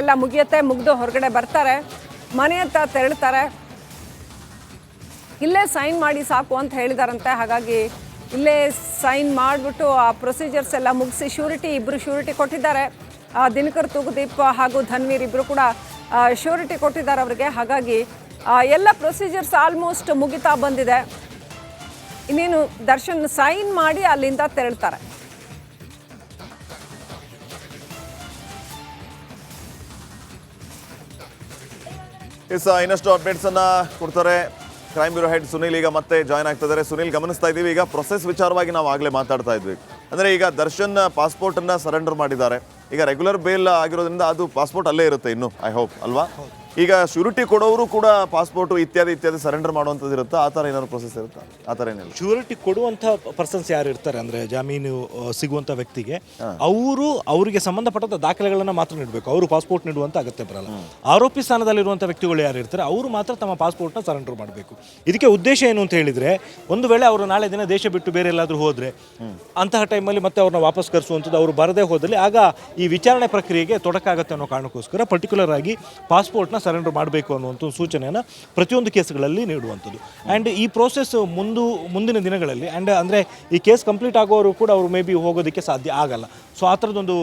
ಎಲ್ಲ ಮುಗಿಯುತ್ತೆ, ಮುಗಿದು ಹೊರಗಡೆ ಬರ್ತಾರೆ, ಮನೆ ಹತ್ರ ತೆರಳ್ತಾರೆ. ಇಲ್ಲೇ ಸೈನ್ ಮಾಡಿ ಸಾಕು ಅಂತ ಹೇಳಿದಾರಂತೆ. ಹಾಗಾಗಿ ಇಲ್ಲೇ ಸೈನ್ ಮಾಡಿಬಿಟ್ಟು ಆ ಪ್ರೊಸೀಜರ್ಸ್ ಎಲ್ಲ ಮುಗಿಸಿ ಇಬ್ಬರು ಶ್ಯೂರಿಟಿ ಕೊಟ್ಟಿದ್ದಾರೆ. ದಿನಕರ್ ತೂಗುದೀಪ್ ಹಾಗೂ ಧನ್ವೀರ್ ಇಬ್ಬರು ಕೂಡ ಶ್ಯೂರಿಟಿ ಕೊಟ್ಟಿದ್ದಾರೆ ಅವರಿಗೆ. ಹಾಗಾಗಿ ಎಲ್ಲ ಪ್ರೊಸೀಜರ್ಸ್ ಆಲ್ಮೋಸ್ಟ್ ಮುಗಿತಾ ಬಂದಿದೆ. ಇನ್ನೇನು ದರ್ಶನ್ ಸೈನ್ ಮಾಡಿ ಅಲ್ಲಿಂದ ತೆರಳ್ತಾರೆ. ಇನ್ನಷ್ಟು ಅಪ್ಡೇಟ್ಸ್ ಅನ್ನ ಕೊಡ್ತಾರೆ ಕ್ರೈಮ್ ಬ್ಯೂರೋ ಹೆಡ್ ಸುನಿಲ್. ಈಗ ಮತ್ತೆ ಜಾಯ್ನ್ ಆಗ್ತಾ ಇದ್ದಾರೆ. ಸುನಿಲ್, ಗಮನಿಸ್ತಾ ಇದ್ದೀವಿ ಈಗ ಪ್ರೊಸೆಸ್ ವಿಚಾರವಾಗಿ ನಾವು ಆಗಲೇ ಮಾತಾಡ್ತಾ ಇದ್ವಿ. ಅಂದರೆ ಈಗ ದರ್ಶನ್ ಪಾಸ್ಪೋರ್ಟನ್ನು ಸರೆಂಡರ್ ಮಾಡಿದ್ದಾರೆ. ಈಗ ರೆಗ್ಯುಲರ್ ಬೇಲ್ ಆಗಿರೋದ್ರಿಂದ ಅದು ಪಾಸ್ಪೋರ್ಟ್ ಅಲ್ಲೇ ಇರುತ್ತೆ ಇನ್ನು, ಐ ಹೋಪ್ ಅಲ್ವಾ? ಈಗ ಶ್ಯೂರಿಟಿ ಕೊಡೋರು ಕೂಡ ಪಾಸ್ಪೋರ್ಟು ಇತ್ಯಾದಿ ಸರೆಂಡರ್ ಮಾಡುವಂಥದ್ದು ಇರುತ್ತಾ? ಆ ಥರ ಏನಾದ್ರು ಪ್ರೊಸೆಸ್ ಇರುತ್ತಾ? ಆ ಥರ ಏನಿಲ್ಲ. ಶ್ಯೂರಿಟಿ ಕೊಡುವಂಥ ಪರ್ಸನ್ಸ್ ಯಾರು ಇರ್ತಾರೆ ಅಂದರೆ ಜಾಮೀನು ಸಿಗುವಂಥ ವ್ಯಕ್ತಿಗೆ ಅವರಿಗೆ ಸಂಬಂಧಪಟ್ಟಂಥ ದಾಖಲೆಗಳನ್ನು ಮಾತ್ರ ನೀಡಬೇಕು. ಅವರು ಪಾಸ್ಪೋರ್ಟ್ ನೀಡುವಂಥ ಅಗತ್ಯ ಬರಲ್ಲ. ಆರೋಪಿ ಸ್ಥಾನದಲ್ಲಿರುವಂಥ ವ್ಯಕ್ತಿಗಳು ಯಾರು ಇರ್ತಾರೆ ಅವರು ಮಾತ್ರ ತಮ್ಮ ಪಾಸ್ಪೋರ್ಟ್ನ ಸರೆಂಡರ್ ಮಾಡಬೇಕು. ಇದಕ್ಕೆ ಉದ್ದೇಶ ಏನು ಅಂತ ಹೇಳಿದರೆ, ಒಂದು ವೇಳೆ ಅವರು ನಾಳೆ ದಿನ ದೇಶ ಬಿಟ್ಟು ಬೇರೆ ಎಲ್ಲಾದರೂ ಹೋದರೆ ಅಂತಹ ಟೈಮಲ್ಲಿ ಮತ್ತೆ ಅವ್ರನ್ನ ವಾಪಸ್ ಕರೆಸುವಂಥದ್ದು, ಅವರು ಬರದೇ ಹೋದಲ್ಲಿ ಆಗ ಈ ವಿಚಾರಣೆ ಪ್ರಕ್ರಿಯೆಗೆ ತೊಡಕಾಗುತ್ತೆ ಅನ್ನೋ ಕಾರಣಕ್ಕೋಸ್ಕರ ಪರ್ಟಿಕ್ಯುಲರ್ ಆಗಿ ಪಾಸ್ಪೋರ್ಟ್ನ ಸರೆಂಡರ್ ಮಾಡಬೇಕು ಅನ್ನುವಂಥ ಸೂಚನೆಯನ್ನು ಪ್ರತಿಯೊಂದು ಕೇಸ್ಗಳಲ್ಲಿ ನೀಡುವಂಥದ್ದು. ಆ್ಯಂಡ್ ಈ ಪ್ರೋಸೆಸ್ ಮುಂದಿನ ದಿನಗಳಲ್ಲಿ ಅಂದರೆ ಈ ಕೇಸ್ ಕಂಪ್ಲೀಟ್ ಆಗೋರು ಕೂಡ ಅವರು ಮೇ ಬಿ ಹೋಗೋದಕ್ಕೆ ಸಾಧ್ಯ ಆಗಲ್ಲ. ಸೊ ಆ ಥರದೊಂದು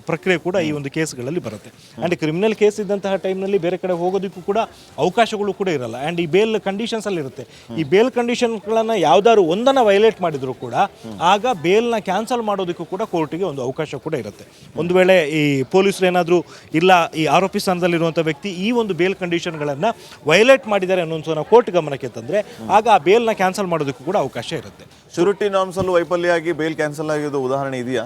ಪ್ರಕ್ರಿಯೆ ಕೂಡ ಈ ಒಂದು ಕೇಸ್ಗಳಲ್ಲಿ ಬರುತ್ತೆ. ಆ್ಯಂಡ್ ಕ್ರಿಮಿನಲ್ ಕೇಸ್ ಇದ್ದಂತಹ ಟೈಮ್ನಲ್ಲಿ ಬೇರೆ ಕಡೆ ಹೋಗೋದಕ್ಕೂ ಕೂಡ ಅವಕಾಶಗಳು ಕೂಡ ಇರಲ್ಲ. ಆ್ಯಂಡ್ ಈ ಬೇಲ್ ಕಂಡೀಷನ್ಸಲ್ಲಿ ಇರುತ್ತೆ. ಈ ಬೇಲ್ ಕಂಡೀಷನ್ಗಳನ್ನು ಯಾವುದಾದ್ರು ಒಂದನ್ನು ವೈಲೇಟ್ ಮಾಡಿದರೂ ಕೂಡ ಆಗ ಬೇಲ್ನ ಕ್ಯಾನ್ಸಲ್ ಮಾಡೋದಕ್ಕೂ ಕೂಡ ಕೋರ್ಟಿಗೆ ಒಂದು ಅವಕಾಶ ಕೂಡ ಇರುತ್ತೆ. ಒಂದು ವೇಳೆ ಈ ಪೊಲೀಸರು ಏನಾದರೂ ಇಲ್ಲ ಈ ಆರೋಪಿ ಸ್ಥಾನದಲ್ಲಿರುವಂಥ ವ್ಯಕ್ತಿ ಈ ಒಂದು ಬೇಲ್ ಕಂಡೀಷನ್ಗಳನ್ನು ವೈಲೇಟ್ ಮಾಡಿದ್ದಾರೆ ಅನ್ನೋದು ಕೋರ್ಟ್ ಗಮನಕ್ಕೆ ತಂದರೆ ಆಗ ಆ ಬೇಲ್ನ ಕ್ಯಾನ್ಸಲ್ ಮಾಡೋದಕ್ಕೂ ಕೂಡ ಅವಕಾಶ ಇರುತ್ತೆ. ಶ್ಯೂರಿಟಿ ನಾರ್ಮ್ಸಲ್ಲೂ ವೈಫಲ್ಯ ಆಗಿ ಬೇಲ್ ಕ್ಯಾನ್ಸಲ್ ಆಗಿದ್ದು ಉದಾಹರಣೆ ಇದೆಯಾ?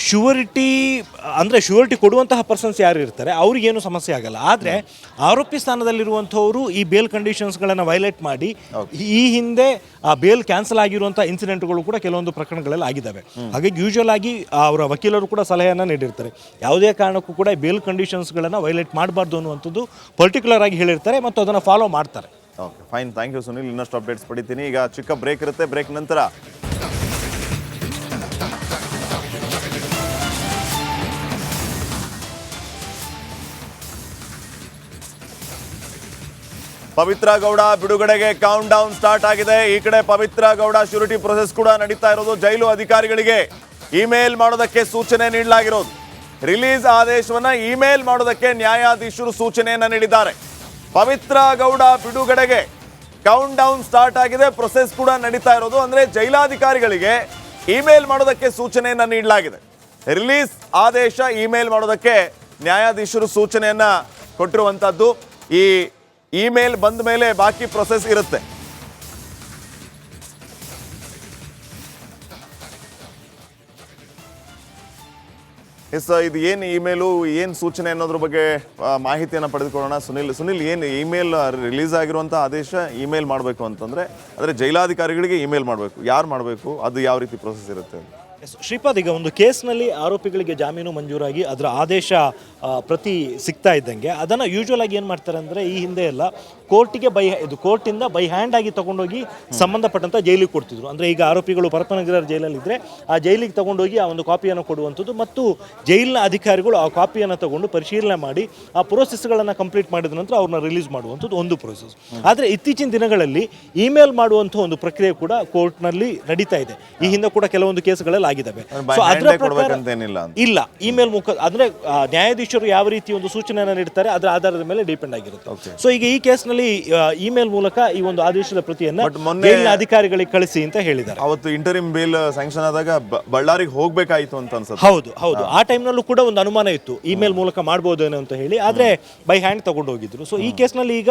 ಶ್ಯೂರಿಟಿ ಕೊಡುವಂತಹ ಪರ್ಸನ್ಸ್ ಯಾರು ಇರ್ತಾರೆ ಅವ್ರಿಗೇನು ಸಮಸ್ಯೆ ಆಗಲ್ಲ. ಆದರೆ ಆರೋಪಿ ಸ್ಥಾನದಲ್ಲಿರುವಂಥವರು ಈ ಬೇಲ್ ಕಂಡೀಷನ್ಸ್ಗಳನ್ನು ವೈಲೇಟ್ ಮಾಡಿ ಈ ಹಿಂದೆ ಆ ಬೇಲ್ ಕ್ಯಾನ್ಸಲ್ ಆಗಿರುವಂಥ ಇನ್ಸಿಡೆಂಟ್ಗಳು ಕೂಡ ಕೆಲವೊಂದು ಪ್ರಕರಣಗಳಲ್ಲಿ ಆಗಿದ್ದಾವೆ. ಹಾಗಾಗಿ ಯೂಶುವಲ್ ಆಗಿ ಅವರ ವಕೀಲರು ಕೂಡ ಸಲಹೆಯನ್ನು ನೀಡಿರ್ತಾರೆ. ಯಾವುದೇ ಕಾರಣಕ್ಕೂ ಕೂಡ ಬೇಲ್ ಕಂಡೀಷನ್ಸ್ಗಳನ್ನು ವೈಲೇಟ್ ಮಾಡಬಾರ್ದು ಅನ್ನುವಂಥದ್ದು ಪರ್ಟಿಕ್ಯುಲರ್ ಆಗಿ ಹೇಳಿರ್ತಾರೆ ಮತ್ತು ಅದನ್ನು ಫಾಲೋ ಮಾಡ್ತಾರೆ. Okay, fine, thank you Sunil. ಇನ್ನಷ್ಟು ಅಪ್ಡೇಟ್ಸ್ ಪಡಿತೀನಿ. ಈಗ ಚಿಕ್ಕ ಬ್ರೇಕ್ ಇರುತ್ತೆ. ಬ್ರೇಕ್ ನಂತರ ಪವಿತ್ರ ಗೌಡ ಬಿಡುಗಡೆಗೆ ಕೌಂಟ್ ಡೌನ್ ಸ್ಟಾರ್ಟ್ ಆಗಿದೆ. ಈ ಕಡೆ ಪವಿತ್ರ ಗೌಡ ಶ್ಯೂರಿಟಿ ಪ್ರೊಸೆಸ್ ಕೂಡ ನಡೀತಾ ಇರೋದು. ಜೈಲು ಅಧಿಕಾರಿಗಳಿಗೆ ಇಮೇಲ್ ಮಾಡೋದಕ್ಕೆ ಸೂಚನೆ ನೀಡಲಾಗಿರೋದು. ರಿಲೀಸ್ ಆದೇಶವನ್ನ ಇಮೇಲ್ ಮಾಡೋದಕ್ಕೆ ನ್ಯಾಯಾಧೀಶರು ಸೂಚನೆಯನ್ನ ನೀಡಿದ್ದಾರೆ. ಪವಿತ್ರ ಗೌಡ ಬಿಡುಗಡೆಗೆ ಕೌಂಟ್ ಡೌನ್ ಸ್ಟಾರ್ಟ್ ಆಗಿದೆ. ಪ್ರೊಸೆಸ್ ಕೂಡ ನಡೀತಾ ಇರೋದು. ಅಂದ್ರೆ ಜೈಲಾಧಿಕಾರಿಗಳಿಗೆ ಇಮೇಲ್ ಮಾಡೋದಕ್ಕೆ ಸೂಚನೆಯನ್ನ ನೀಡಲಾಗಿದೆ. ರಿಲೀಸ್ ಆದೇಶ ಇಮೇಲ್ ಮಾಡೋದಕ್ಕೆ ನ್ಯಾಯಾಧೀಶರು ಸೂಚನೆಯನ್ನ ಕೊಟ್ಟಿರುವಂತದ್ದು. ಈ ಇಮೇಲ್ ಬಂದ ಮೇಲೆ ಬಾಕಿ ಪ್ರೊಸೆಸ್ ಇರುತ್ತೆ. ಇದು ಏನು ಇಮೇಲು, ಏನು ಸೂಚನೆ ಅನ್ನೋದ್ರ ಬಗ್ಗೆ ಮಾಹಿತಿಯನ್ನು ಪಡೆದುಕೊಳ್ಳೋಣ. ಸುನಿಲ್ ಏನು ಇಮೇಲ್ ರಿಲೀಸ್ ಆಗಿರುವಂಥ ಆದೇಶ ಇಮೇಲ್ ಮಾಡಬೇಕು ಅಂತಂದರೆ ಅಂದರೆ ಜೈಲಾಧಿಕಾರಿಗಳಿಗೆ ಇಮೇಲ್ ಮಾಡಬೇಕು. ಯಾರು ಮಾಡಬೇಕು, ಅದು ಯಾವ ರೀತಿ ಪ್ರೊಸೆಸ್ ಇರುತ್ತೆ? ಶ್ರೀಪಾದ್, ಈಗ ಒಂದು ಕೇಸ್ನಲ್ಲಿ ಆರೋಪಿಗಳಿಗೆ ಜಾಮೀನು ಮಂಜೂರಾಗಿ ಅದರ ಆದೇಶ ಪ್ರತಿ ಸಿಗ್ತಾ ಇದ್ದಂಗೆ ಅದನ್ನು ಯೂಶುವಲ್ ಆಗಿ ಏನು ಮಾಡ್ತಾರೆ ಅಂದರೆ ಈ ಹಿಂದೆ ಎಲ್ಲ ಕೋರ್ಟಿಗೆ ಕೋರ್ಟಿಂದ ಬೈ ಹ್ಯಾಂಡ್ ಆಗಿ ತೊಗೊಂಡೋಗಿ ಸಂಬಂಧಪಟ್ಟಂಥ ಜೈಲಿಗೆ ಕೊಡ್ತಿದ್ರು. ಅಂದರೆ ಈಗ ಆರೋಪಿಗಳು ಪರಪ್ಪನಗಿರಿ ಜೈಲಲ್ಲಿದ್ದರೆ ಆ ಜೈಲಿಗೆ ತೊಗೊಂಡೋಗಿ ಆ ಒಂದು ಕಾಪಿಯನ್ನು ಕೊಡುವಂಥದ್ದು ಮತ್ತು ಜೈಲಿನ ಅಧಿಕಾರಿಗಳು ಆ ಕಾಪಿಯನ್ನು ತೊಗೊಂಡು ಪರಿಶೀಲನೆ ಮಾಡಿ ಆ ಪ್ರೋಸೆಸ್ಗಳನ್ನು ಕಂಪ್ಲೀಟ್ ಮಾಡಿದ ನಂತರ ಅವ್ರನ್ನ ರಿಲೀಸ್ ಮಾಡುವಂಥದ್ದು ಒಂದು ಪ್ರೋಸೆಸ್. ಆದರೆ ಇತ್ತೀಚಿನ ದಿನಗಳಲ್ಲಿ ಇಮೇಲ್ ಮಾಡುವಂಥ ಒಂದು ಪ್ರಕ್ರಿಯೆ ಕೂಡ ಕೋರ್ಟ್ನಲ್ಲಿ ನಡೀತಾ ಇದೆ. ಈ ಹಿಂದೆ ಕೂಡ ಕೆಲವೊಂದು ಕೇಸ್ಗಳಲ್ಲಿ ಆಗಿದ್ದಾವೆ. ಸೊ ಅದರ ಇಲ್ಲ, ಇಮೇಲ್ ಮುಖ ಅಂದರೆ ನ್ಯಾಯಾಧೀಶರು ಯಾವ ರೀತಿ ಒಂದು ಸೂಚನೆಯನ್ನು ನೀಡ್ತಾರೆ ಅದರ ಆಧಾರದ ಮೇಲೆ ಡಿಪೆಂಡ್ ಆಗಿರುತ್ತೆ. ಸೊ ಈಗ ಈ ಕೇಸ್ನಲ್ಲಿ ಇಮೇಲ್ ಮೂಲಕ ಈ ಒಂದು ಆದೇಶದ ಪ್ರತಿಯನ್ನು ಜೈಲಿನ ಅಧಿಕಾರಿಗಳಿಗೆ ಕಳಿಸಿ ಅಂತ ಹೇಳಿದ್ದಾರೆ. ಅವತ್ತು ಇಂಟರಿಮ್ ಬೇಲ್ ಸ್ಯಾಂಕ್ಷನ್ ಆದಾಗ ಬಳ್ಳಾರಿಗೆ ಹೋಗಬೇಕಾಯಿತು ಅಂತ ಅನ್ಸುತ್ತೆ. ಹೌದು, ಆ ಟೈಮ್ನಲ್ಲೂ ಕೂಡ ಒಂದು ಅನುಮಾನ ಇತ್ತು ಇಮೇಲ್ ಮೂಲಕ ಮಾಡ್ಬೋದೇನೋ ಅಂತ ಹೇಳಿ. ಆದರೆ ಬೈ ಹ್ಯಾಂಡ್ ತಗೊಂಡು ಹೋಗಿದ್ರು. ಸೊ ಈ ಕೇಸ್ನಲ್ಲಿ ಈಗ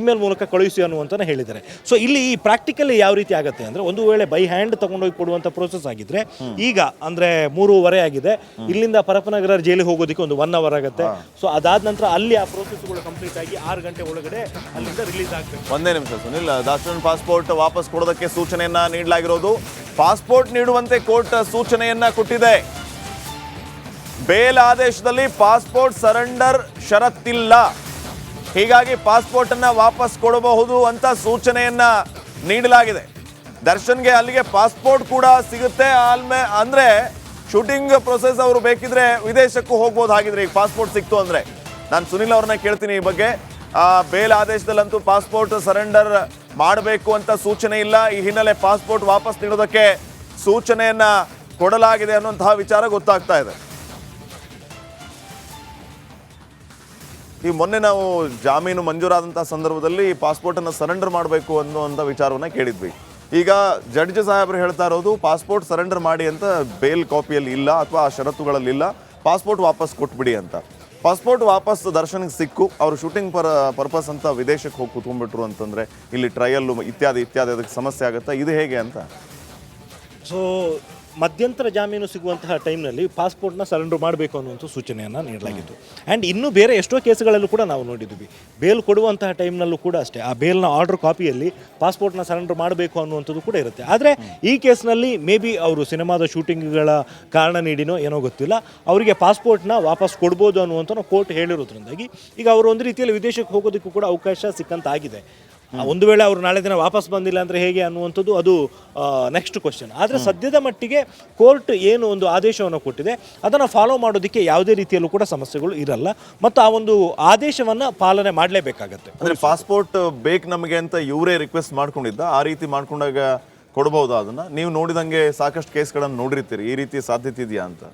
ಇಮೇಲ್ ಮೂಲಕ ಕಳುಹಿಸಿ ಅನ್ನುವಂತ ಹೇಳಿದ್ದಾರೆ. ಸೊ ಇಲ್ಲಿ ಈ ಪ್ರಾಕ್ಟಿಕಲ್ ಯಾವ ರೀತಿ ಆಗುತ್ತೆ ಅಂದ್ರೆ, ಒಂದು ವೇಳೆ ಬೈ ಹ್ಯಾಂಡ್ ತಗೊಂಡೋಗಿ ಕೊಡುವಂತ ಪ್ರೋಸೆಸ್ ಆಗಿದ್ರೆ ಈಗ ಅಂದ್ರೆ 3:30 ಆಗಿದೆ, ಇಲ್ಲಿಂದ ಪರಪ್ಪನಗರ ಜೈಲಿಗೆ ಹೋಗೋದಕ್ಕೆ ಒಂದು 1 hour ಆಗುತ್ತೆ. ಸೊ ಅದಾದ ನಂತರ ಅಲ್ಲಿ ಆ ಪ್ರೋಸೆಸ್ಗಳು ಕಂಪ್ಲೀಟ್ ಆಗಿ 6 ಗಂಟೆ ಒಳಗಡೆ ಅಲ್ಲಿಂದ ರಿಲೀಸ್ ಆಗಬೇಕು. ಒಂದೇ ನಿಮಿಷ ಸುನಿಲ್, ದರ್ಶನ್ ಪಾಸ್ಪೋರ್ಟ್ ವಾಪಸ್ ಕೊಡೋದಕ್ಕೆ ಸೂಚನೆಯನ್ನ ನೀಡಲಾಗಿರೋದು. ಪಾಸ್ಪೋರ್ಟ್ ನೀಡುವಂತೆ ಕೋರ್ಟ್ ಸೂಚನೆಯನ್ನ ಕೊಟ್ಟಿದೆ. ಬೇಲ್ ಆದೇಶದಲ್ಲಿ ಪಾಸ್ಪೋರ್ಟ್ ಸರೆಂಡರ್ ಷರತ್ತಿಲ್ಲ, ಹೀಗಾಗಿ ಪಾಸ್ಪೋರ್ಟ್ ಅನ್ನ ವಾಪಸ್ ಕೊಡಬಹುದು ಅಂತ ಸೂಚನೆಯನ್ನ ನೀಡಲಾಗಿದೆ. ದರ್ಶನ್ಗೆ ಅಲ್ಲಿಗೆ ಪಾಸ್ಪೋರ್ಟ್ ಕೂಡ ಸಿಗುತ್ತೆ. ಅಂದ್ರೆ ಶೂಟಿಂಗ್ ಪ್ರೊಸೆಸ್ ಅವರು ಬೇಕಿದ್ರೆ ವಿದೇಶಕ್ಕೂ ಹೋಗ್ಬೋದು. ಹಾಗಿದ್ರೆ ಈಗ ಪಾಸ್ಪೋರ್ಟ್ ಸಿಕ್ತು ಅಂದ್ರೆ ನಾನು ಸುನಿಲ್ ಅವ್ರನ್ನ ಕೇಳ್ತೀನಿ ಈ ಬಗ್ಗೆ. ಬೇಲ್ ಆದೇಶದಲ್ಲಂತೂ ಪಾಸ್ಪೋರ್ಟ್ ಸರೆಂಡರ್ ಮಾಡಬೇಕು ಅಂತ ಸೂಚನೆ ಇಲ್ಲ. ಈ ಹಿನ್ನೆಲೆ ಪಾಸ್ಪೋರ್ಟ್ ವಾಪಸ್ ನೀಡೋದಕ್ಕೆ ಸೂಚನೆಯನ್ನ ಕೊಡಲಾಗಿದೆ ಅನ್ನುವಂತಹ ವಿಚಾರ ಗೊತ್ತಾಗ್ತಾ ಇದೆ. ಈ ಮೊನ್ನೆ ನಾವು ಜಾಮೀನು ಮಂಜೂರಾದಂತಹ ಸಂದರ್ಭದಲ್ಲಿ ಪಾಸ್ಪೋರ್ಟ್ ಅನ್ನು ಸರೆಂಡರ್ ಮಾಡಬೇಕು ಅನ್ನುವಂಥ ವಿಚಾರವನ್ನ ಕೇಳಿದ್ವಿ. ಈಗ ಜಡ್ಜ್ ಸಾಹೇಬರು ಹೇಳ್ತಾ ಇರೋದು ಪಾಸ್ಪೋರ್ಟ್ ಸರೆಂಡರ್ ಮಾಡಿ ಅಂತ ಬೇಲ್ ಕಾಪಿಯಲ್ಲಿ ಇಲ್ಲ ಅಥವಾ ಆ ಷರತ್ತುಗಳಲ್ಲಿ ಇಲ್ಲ, ಪಾಸ್ಪೋರ್ಟ್ ವಾಪಸ್ ಕೊಟ್ಬಿಡಿ ಅಂತ. ಪಾಸ್ಪೋರ್ಟ್ ವಾಪಸ್ ದರ್ಶನ್ಗೆ ಸಿಕ್ಕು, ಅವರು ಶೂಟಿಂಗ್ ಪರ್ಪಸ್ ಅಂತ ವಿದೇಶಕ್ಕೆ ಹೋಗಿ ಕೂತ್ಕೊಂಡ್ಬಿಟ್ರು ಅಂತಂದ್ರೆ ಇಲ್ಲಿ ಟ್ರಯಲ್ಲು ಇತ್ಯಾದಿ ಅದಕ್ಕೆ ಸಮಸ್ಯೆ ಆಗುತ್ತೆ. ಇದು ಹೇಗೆ ಅಂತ? ಸೊ ಮಧ್ಯಂತರ ಜಾಮೀನು ಸಿಗುವಂತಹ ಟೈಮ್ನಲ್ಲಿ ಪಾಸ್ಪೋರ್ಟ್ನ ಸರೆಂಡರ್ ಮಾಡಬೇಕು ಅನ್ನುವಂಥ ಸೂಚನೆಯನ್ನು ನೀಡಲಾಗಿತ್ತು. ಆ್ಯಂಡ್ ಇನ್ನೂ ಬೇರೆ ಎಷ್ಟೋ ಕೇಸ್ಗಳಲ್ಲೂ ಕೂಡ ನಾವು ನೋಡಿದ್ವಿ. ಬೇಲ್ ಕೊಡುವಂತಹ ಟೈಮ್ನಲ್ಲೂ ಕೂಡ ಅಷ್ಟೇ ಆ ಬೇಲ್ನ ಆರ್ಡರ್ ಕಾಪಿಯಲ್ಲಿ ಪಾಸ್ಪೋರ್ಟ್ನ ಸರೆಂಡರ್ ಮಾಡಬೇಕು ಅನ್ನುವಂಥದ್ದು ಕೂಡ ಇರುತ್ತೆ. ಆದರೆ ಈ ಕೇಸ್ನಲ್ಲಿ ಮೇ ಬಿ ಅವರು ಸಿನಿಮಾದ ಶೂಟಿಂಗ್ಗಳ ಕಾರಣ ನೀಡಿನೋ ಏನೋ ಗೊತ್ತಿಲ್ಲ, ಅವರಿಗೆ ಪಾಸ್ಪೋರ್ಟ್ನ ವಾಪಸ್ ಕೊಡ್ಬೋದು ಅನ್ನುವಂಥ ಕೋರ್ಟ್ ಹೇಳಿರೋದ್ರಿಂದಾಗಿ ಈಗ ಅವರು ಒಂದು ರೀತಿಯಲ್ಲಿ ವಿದೇಶಕ್ಕೆ ಹೋಗೋದಕ್ಕೂ ಕೂಡ ಅವಕಾಶ ಸಿಕ್ಕಂತಾಗಿದೆ. ಒಂದು ವೇಳೆ ಅವರು ನಾಳೆ ದಿನ ವಾಪಸ್ ಬಂದಿಲ್ಲ ಅಂದರೆ ಹೇಗೆ ಅನ್ನುವಂಥದ್ದು ಅದು ನೆಕ್ಸ್ಟ್ ಕ್ವಶನ್. ಆದರೆ ಸದ್ಯದ ಮಟ್ಟಿಗೆ ಕೋರ್ಟ್ ಏನು ಒಂದು ಆದೇಶವನ್ನು ಕೊಟ್ಟಿದೆ ಅದನ್ನು ಫಾಲೋ ಮಾಡೋದಕ್ಕೆ ಯಾವುದೇ ರೀತಿಯಲ್ಲೂ ಕೂಡ ಸಮಸ್ಯೆಗಳು ಇರಲ್ಲ ಮತ್ತು ಆ ಒಂದು ಆದೇಶವನ್ನು ಪಾಲನೆ ಮಾಡಲೇಬೇಕಾಗತ್ತೆ. ಅಂದರೆ ಪಾಸ್ಪೋರ್ಟ್ ಬೇಕು ನಮಗೆ ಅಂತ ಇವರೇ ರಿಕ್ವೆಸ್ಟ್ ಮಾಡ್ಕೊಂಡಿದ್ದ, ಆ ರೀತಿ ಮಾಡ್ಕೊಂಡಾಗ ಕೊಡ್ಬೋದಾ? ಅದನ್ನು ನೀವು ನೋಡಿದಂಗೆ ಸಾಕಷ್ಟು ಕೇಸ್ಗಳನ್ನು ನೋಡಿರ್ತೀರಿ, ಈ ರೀತಿ ಸಾಧ್ಯತೆ ಇದೆಯಾ ಅಂತ?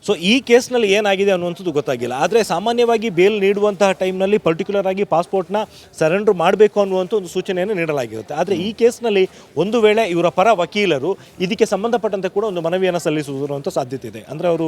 ಸೊ ಈ ಕೇಸ್ನಲ್ಲಿ ಏನಾಗಿದೆ ಅನ್ನುವಂಥದ್ದು ಗೊತ್ತಾಗಿಲ್ಲ. ಆದರೆ ಸಾಮಾನ್ಯವಾಗಿ ಬೇಲ್ ನೀಡುವಂತಹ ಟೈಮ್ನಲ್ಲಿ ಪರ್ಟಿಕ್ಯುಲರ್ ಆಗಿ ಪಾಸ್ಪೋರ್ಟ್ನ ಸರೆಂಡರ್ ಮಾಡಬೇಕು ಅನ್ನುವಂಥ ಒಂದು ಸೂಚನೆಯನ್ನು ನೀಡಲಾಗಿರುತ್ತೆ. ಆದರೆ ಈ ಕೇಸ್ನಲ್ಲಿ ಒಂದು ವೇಳೆ ಇವರ ಪರ ವಕೀಲರು ಇದಕ್ಕೆ ಸಂಬಂಧಪಟ್ಟಂತೆ ಕೂಡ ಒಂದು ಮನವಿಯನ್ನು ಸಲ್ಲಿಸುವಂಥ ಸಾಧ್ಯತೆ ಇದೆ. ಅಂದರೆ ಅವರು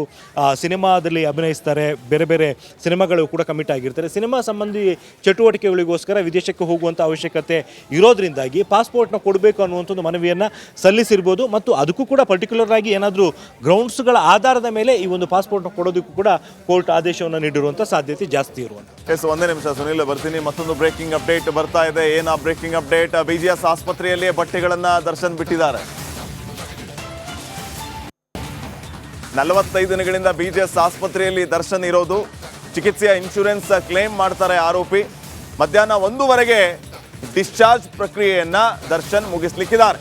ಸಿನಿಮಾದಲ್ಲಿ ಅಭಿನಯಿಸ್ತಾರೆ, ಬೇರೆ ಬೇರೆ ಸಿನಿಮಾಗಳು ಕೂಡ ಕಮಿಟ್ ಆಗಿರ್ತಾರೆ, ಸಿನಿಮಾ ಸಂಬಂಧಿ ಚಟುವಟಿಕೆಗಳಿಗೋಸ್ಕರ ವಿದೇಶಕ್ಕೆ ಹೋಗುವಂಥ ಅವಶ್ಯಕತೆ ಇರೋದ್ರಿಂದಾಗಿ ಪಾಸ್ಪೋರ್ಟ್ನ ಕೊಡಬೇಕು ಅನ್ನುವಂಥದ್ದು ಮನವಿಯನ್ನು ಸಲ್ಲಿಸಿರ್ಬೋದು. ಮತ್ತು ಅದಕ್ಕೂ ಕೂಡ ಪರ್ಟಿಕ್ಯುಲರ್ ಆಗಿ ಏನಾದರೂ ಗ್ರೌಂಡ್ಸ್ಗಳ ಆಧಾರದ ಮೇಲೆ ಈ ಒಂದು ಪಾಸ್ಪೋರ್ಟ್ ಕೊಡೋದಕ್ಕೂ ಕೂಡ ಕೋರ್ಟ್ ಆದೇಶವನ್ನು ನೀಡಿರುವಂಥ ಸಾಧ್ಯತೆ ಜಾಸ್ತಿ ಇರುವಂಥ. ಒಂದೇ ನಿಮಿಷ ಸುನಿಲ್ ಬರ್ತೀನಿ. ಮತ್ತೊಂದು ಬ್ರೇಕಿಂಗ್ ಅಪ್ಡೇಟ್ ಬರ್ತಾ ಇದೆ. ಏನು ಆ ಬ್ರೇಕಿಂಗ್ ಅಪ್ಡೇಟ್? BGS ಆಸ್ಪತ್ರೆಯಲ್ಲಿ ಬಟ್ಟೆಗಳನ್ನ ದರ್ಶನ್ ಬಿಟ್ಟಿದ್ದಾರೆ. 45 ದಿನಗಳಿಂದ BGS ಆಸ್ಪತ್ರೆಯಲ್ಲಿ ದರ್ಶನ್ ಇರೋದು. ಚಿಕಿತ್ಸೆಯ ಇನ್ಶೂರೆನ್ಸ್ ಕ್ಲೇಮ್ ಮಾಡ್ತಾರೆ ಆರೋಪಿ. ಮಧ್ಯಾಹ್ನ 1:00ವರೆಗೆ ಡಿಸ್ಚಾರ್ಜ್ ಪ್ರಕ್ರಿಯೆಯನ್ನ ದರ್ಶನ್ ಮುಗಿಸ್ಲಿಕ್ಕಿದ್ದಾರೆ.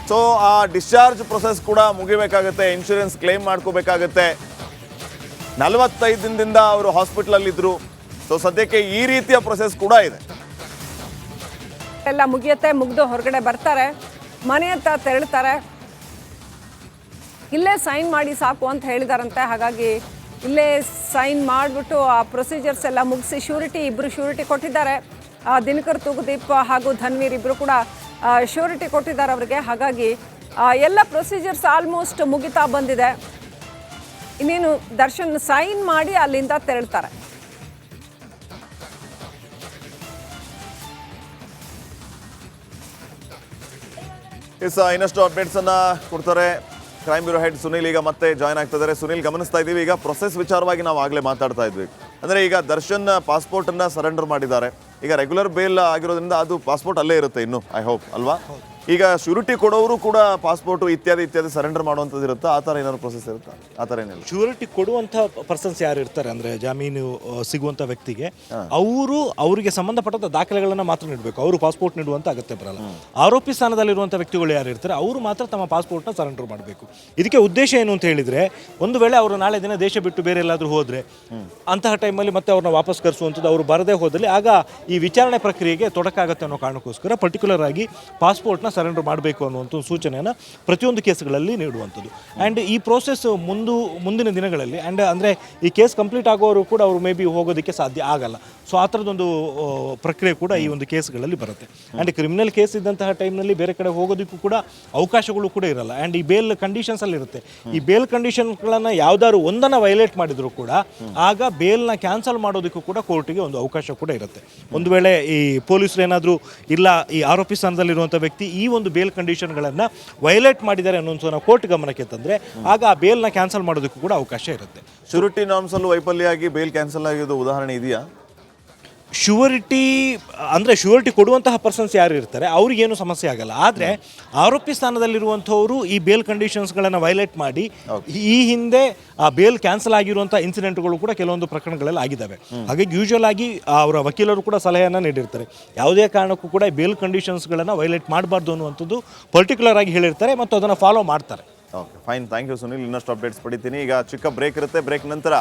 ಸೊ ಆ ಡಿಸ್ಚಾರ್ಜ್ ಪ್ರೊಸೆಸ್ ಕೂಡ ಮುಗಿಬೇಕಾಗುತ್ತೆ, ಇನ್ಶೂರೆನ್ಸ್ ಕ್ಲೇಮ್ ಮಾಡ್ಕೋಬೇಕಾಗತ್ತೆ. 45 ದಿನದಿಂದ ಅವರು ಹಾಸ್ಪಿಟಲಲ್ಲಿದ್ದರು. ಸೊ ಸದ್ಯಕ್ಕೆ ಈ ರೀತಿಯ ಪ್ರೊಸೆಸ್ ಕೂಡ ಇದೆ. ಎಲ್ಲ ಮುಗಿಯುತ್ತೆ, ಮುಗಿದು ಹೊರಗಡೆ ಬರ್ತಾರೆ, ಮನೆ ಹತ್ರ ತೆರಳ್ತಾರೆ. ಇಲ್ಲೇ ಸೈನ್ ಮಾಡಿ ಸಾಕು ಅಂತ ಹೇಳಿದಾರಂತೆ. ಹಾಗಾಗಿ ಇಲ್ಲೇ ಸೈನ್ ಮಾಡಿಬಿಟ್ಟು ಆ ಪ್ರೊಸೀಜರ್ಸ್ ಎಲ್ಲ ಮುಗಿಸಿ ಇಬ್ಬರು ಶ್ಯೂರಿಟಿ ಕೊಟ್ಟಿದ್ದಾರೆ. ದಿನಕರ್ ತೂಗುದೀಪ್ ಹಾಗೂ ಧನ್ವೀರ್ ಇಬ್ಬರು ಕೂಡ ಶ್ಯೂರಿಟಿ ಕೊಟ್ಟಿದ್ದಾರೆ ಅವರಿಗೆ. ಹಾಗಾಗಿ ಎಲ್ಲ ಪ್ರೊಸೀಜರ್ಸ್ ಆಲ್ಮೋಸ್ಟ್ ಮುಗಿತಾ ಬಂದಿದೆ. ಇನ್ನೇನು ದರ್ಶನ್ ಸೈನ್ ಮಾಡಿ ಅಲ್ಲಿಂದ ತೆರಳ್ತಾರೆ. ಇನ್ನಷ್ಟು ಅಪ್ಡೇಟ್ಸ್ ಅನ್ನ ಕೊಡ್ತಾರೆ ಕ್ರೈಮ್ ಬ್ಯೂರೋ ಹೆಡ್ ಸುನಿಲ್. ಈಗ ಮತ್ತೆ ಜಾಯ್ನ್ ಆಗ್ತಾ ಇದ್ದಾರೆ. ಸುನಿಲ್, ಗಮನಿಸ್ತಾ ಇದ್ದೀವಿ ಈಗ ಪ್ರೊಸೆಸ್ ವಿಚಾರವಾಗಿ ನಾವು ಆಗಲೇ ಮಾತಾಡ್ತಾ ಇದ್ವಿ. ಅಂದರೆ ಈಗ ದರ್ಶನ್ ಪಾಸ್ಪೋರ್ಟನ್ನು ಸರೆಂಡರ್ ಮಾಡಿದ್ದಾರೆ. ಈಗ ರೆಗ್ಯುಲರ್ ಬೇಲ್ ಆಗಿರೋದ್ರಿಂದ ಅದು ಪಾಸ್ಪೋರ್ಟ್ ಅಲ್ಲೇ ಇರುತ್ತೆ ಇನ್ನು, ಐ ಹೋಪ್ ಅಲ್ವಾ? ಈಗ ಶ್ಯೂರಿಟಿ ಕೊಡೋರು ಕೂಡ ಪಾಸ್ಪೋರ್ಟು ಇತ್ಯಾದಿ ಸರೆಂಡರ್ ಮಾಡುವಂಥದ್ದು ಇರುತ್ತೆ. ಆ ಥರ ಏನಾದ್ರು ಪ್ರೊಸೆಸ್ ಇರುತ್ತೆ? ಆ ಥರ ಏನಿಲ್ಲ. ಶ್ಯೂರಿಟಿ ಕೊಡುವಂಥ ಪರ್ಸನ್ಸ್ ಯಾರು ಇರ್ತಾರೆ ಅಂದರೆ ಜಾಮೀನು ಸಿಗುವಂಥ ವ್ಯಕ್ತಿಗೆ ಅವರಿಗೆ ಸಂಬಂಧಪಟ್ಟಂಥ ದಾಖಲೆಗಳನ್ನು ಮಾತ್ರ ನೀಡಬೇಕು. ಅವರು ಪಾಸ್ಪೋರ್ಟ್ ನೀಡುವಂಥ ಅಗತ್ಯ ಬರಲ್ಲ. ಆರೋಪಿ ಸ್ಥಾನದಲ್ಲಿರುವಂಥ ವ್ಯಕ್ತಿಗಳು ಯಾರು ಇರ್ತಾರೆ ಅವರು ಮಾತ್ರ ತಮ್ಮ ಪಾಸ್ಪೋರ್ಟ್ನ ಸರೆಂಡರ್ ಮಾಡಬೇಕು. ಇದಕ್ಕೆ ಉದ್ದೇಶ ಏನು ಅಂತ ಹೇಳಿದರೆ, ಒಂದು ವೇಳೆ ಅವರು ನಾಳೆ ದಿನ ದೇಶ ಬಿಟ್ಟು ಬೇರೆ ಎಲ್ಲಾದರೂ ಹೋದರೆ ಅಂತಹ ಟೈಮಲ್ಲಿ ಮತ್ತೆ ಅವ್ರನ್ನ ವಾಪಸ್ ಕರೆಸುವಂಥದ್ದು, ಅವರು ಬರದೇ ಹೋದಲ್ಲಿ ಆಗ ಈ ವಿಚಾರಣೆ ಪ್ರಕ್ರಿಯೆಗೆ ತೊಡಕಾಗುತ್ತೆ ಅನ್ನೋ ಕಾರಣಕ್ಕೋಸ್ಕರ ಪರ್ಟಿಕ್ಯುಲರ್ ಆಗಿ ಪಾಸ್ಪೋರ್ಟ್ನ ಸರೆಂಡರ್ ಮಾಡಬೇಕು ಅನ್ನುವಂಥ ಸೂಚನೆಯನ್ನು ಪ್ರತಿಯೊಂದು ಕೇಸ್ಗಳಲ್ಲಿ ನೀಡುವಂಥದ್ದು. ಆ್ಯಂಡ್ ಈ ಪ್ರೋಸೆಸ್ ಮುಂದಿನ ದಿನಗಳಲ್ಲಿ ಅಂದರೆ ಈ ಕೇಸ್ ಕಂಪ್ಲೀಟ್ ಆಗೋರು ಕೂಡ ಅವರು ಮೇ ಬಿ ಹೋಗೋದಕ್ಕೆ ಸಾಧ್ಯ ಆಗಲ್ಲ. ಸೊ ಆ ಥರದೊಂದು ಪ್ರಕ್ರಿಯೆ ಕೂಡ ಈ ಒಂದು ಕೇಸ್ಗಳಲ್ಲಿ ಬರುತ್ತೆ. ಆ್ಯಂಡ್ ಕ್ರಿಮಿನಲ್ ಕೇಸ್ ಇದ್ದಂತಹ ಟೈಮ್ನಲ್ಲಿ ಬೇರೆ ಕಡೆ ಹೋಗೋದಕ್ಕೂ ಕೂಡ ಅವಕಾಶಗಳು ಕೂಡ ಇರಲ್ಲ. ಆ್ಯಂಡ್ ಈ ಬೇಲ್ ಕಂಡೀಷನ್ಸಲ್ಲಿ ಇರುತ್ತೆ. ಈ ಬೇಲ್ ಕಂಡೀಷನ್ಗಳನ್ನು ಯಾವುದಾದ್ರು ಒಂದನ್ನು ವೈಲೇಟ್ ಮಾಡಿದರೂ ಕೂಡ ಆಗ ಬೇಲ್ನ ಕ್ಯಾನ್ಸಲ್ ಮಾಡೋದಕ್ಕೂ ಕೂಡ ಕೋರ್ಟಿಗೆ ಒಂದು ಅವಕಾಶ ಕೂಡ ಇರುತ್ತೆ. ಒಂದು ವೇಳೆ ಈ ಪೊಲೀಸರು ಏನಾದರೂ ಇಲ್ಲ ಈ ಆರೋಪಿ ಸ್ಥಾನದಲ್ಲಿರುವಂಥ ವ್ಯಕ್ತಿ ಈ ಒಂದು ಬೇಲ್ ಕಂಡೀಷನ್ಗಳನ್ನು ವೈಲೇಟ್ ಮಾಡಿದ್ದಾರೆ ಅನ್ನೋದು ಕೋರ್ಟ್ ಗಮನಕ್ಕೆ ತಂದರೆ ಆಗ ಆ ಬೇಲ್ನ ಕ್ಯಾನ್ಸಲ್ ಮಾಡೋದಕ್ಕೂ ಕೂಡ ಅವಕಾಶ ಇರುತ್ತೆ. ಶ್ಯೂರಿಟಿ ನಾರ್ಮ್ಸಲ್ಲೂ ವೈಫಲ್ಯ ಆಗಿ ಬೇಲ್ ಕ್ಯಾನ್ಸಲ್ ಆಗಿದ್ದು ಉದಾಹರಣೆ ಇದೆಯಾ? ಶ್ಯೂರಿಟಿ ಕೊಡುವಂತಹ ಪರ್ಸನ್ಸ್ ಯಾರು ಇರ್ತಾರೆ ಅವ್ರಿಗೇನು ಸಮಸ್ಯೆ ಆಗಲ್ಲ. ಆದರೆ ಆರೋಪಿ ಸ್ಥಾನದಲ್ಲಿರುವಂಥವರು ಈ ಬೇಲ್ ಕಂಡೀಷನ್ಸ್ಗಳನ್ನು ವೈಲೇಟ್ ಮಾಡಿ ಈ ಹಿಂದೆ ಆ ಬೇಲ್ ಕ್ಯಾನ್ಸಲ್ ಆಗಿರುವಂಥ ಇನ್ಸಿಡೆಂಟ್ಗಳು ಕೂಡ ಕೆಲವೊಂದು ಪ್ರಕರಣಗಳಲ್ಲಿ ಆಗಿದ್ದಾವೆ. ಹಾಗಾಗಿ ಯೂಶುವಲ್ ಆಗಿ ಅವರ ವಕೀಲರು ಕೂಡ ಸಲಹೆಯನ್ನು ನೀಡಿರ್ತಾರೆ, ಯಾವುದೇ ಕಾರಣಕ್ಕೂ ಕೂಡ ಬೇಲ್ ಕಂಡೀಷನ್ಸ್ಗಳನ್ನು ವೈಲೇಟ್ ಮಾಡಬಾರ್ದು ಅನ್ನುವಂಥದ್ದು ಪರ್ಟಿಕ್ಯುಲರ್ ಆಗಿ ಹೇಳಿರ್ತಾರೆ ಮತ್ತು ಅದನ್ನು ಫಾಲೋ ಮಾಡ್ತಾರೆ. Okay fine, thank you Sunil. ಇನ್ನಷ್ಟು ಅಪ್ಡೇಟ್ಸ್ ಪಡಿತೀನಿ. ಈಗ ಚಿಕ್ಕ ಬ್ರೇಕ್ ಇರುತ್ತೆ, ಬ್ರೇಕ್ ನಂತರ